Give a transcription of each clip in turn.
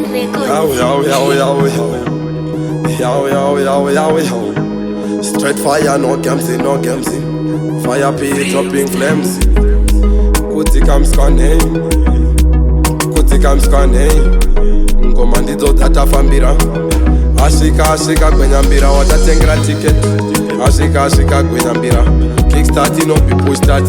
Yo. Straight fire, no games in, no games in. Fire pit dropping flames. Kuti kam scanning. Ngomandizo tata fambira. Ashika gwenyambira. Watatengera ticket. Ashika gwenyambira. Kickstart no be push start.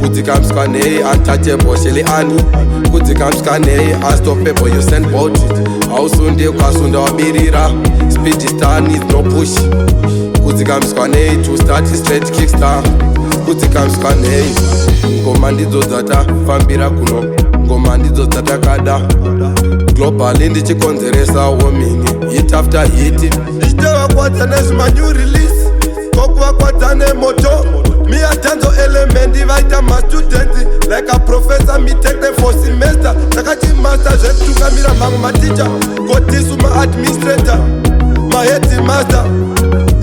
Kuti kam scanning. Untouchable sheli ani. Kuti kam scanning. Unstoppable you send bout it. Ausunde ukasunda wabirira. Speed star needs no push. Kuti kam scanning. To start straight kickstart. Kuti kam scanning. Ngomandizo tata fambira kuno. Ngomandizo tata kada. Global ndichikonzeresa warming. Hit after hit. Ichitewa kwatane zima new release. Kokwa kwatane moto. Me a tanzo element vaita ma student. Like a professor me take them for semester. Takachi master jetuka mira mangu ma teacher. Kotisu ma administrator. Ma head master.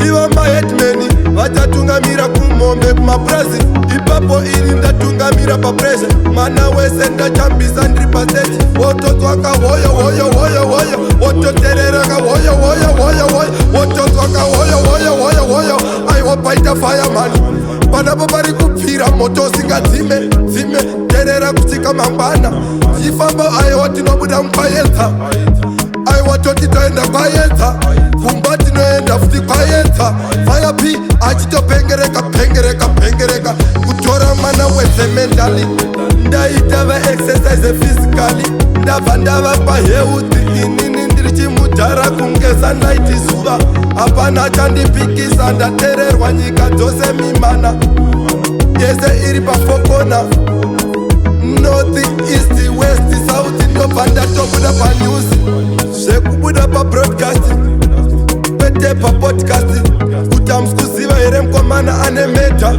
Iwa ma head many. Vachatunga mira kumombe kuma prazi. Ipapo ini ndatunga mira pa pressure. Mana wesenda chambisa 100%. Woto twaka woyo. Woto tereraka woyo. Woto twaka woyo. I hope I the fireman. Panapo bari kupira moto singa zime. Terera kutika mambana. Ifamba I want to know buda mpayeta. I want to toenda payeta. Kumbati no enda futi payeta. Fire P achito pengereka. Kutora mana wese mentally. Ndaitava exercise physically. Ndava pa heuti inini ndirichi mutara kungesa night zuva. Apana chandipikisa ndatererwa nyika dzose mimana. Yese iri pa fokona. North, east, west, south. Ndobva ndatobuda pa news. Zvekubuda pa broadcasting. Pete pa podcasting. Kutamskuziva here mkomana ane meta.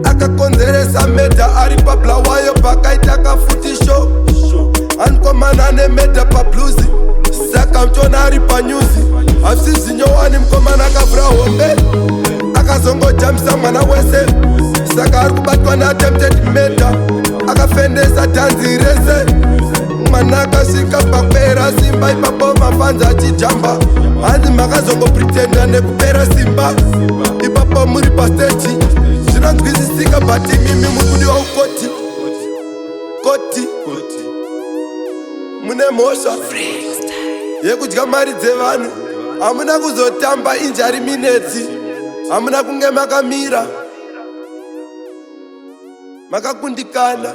Akakonzeresa meta ari pa blawayo pakaitaka futi show. Ankomana ane meta pa bluesy. Saka mtona ari pa newsy. Afisi nyowani mkomana akavura hombe. Akazongo jamsa mwana wese. Saka ari kubatwa na attempted meta. Akafendesa tanzi rese. Mwana akashika papera simba. Ipapo mafanza chijamba. Handi makazongo pretenda nekupera simba. Ipapo muri pa stage. Zvinanzwisisika bati mimi mukudi wa ukoti. Koti mune mhosva yekudya mari dzevanhu. Hamuna kuzotamba injari minetsi. Hamuna kunge makamira makakundikana.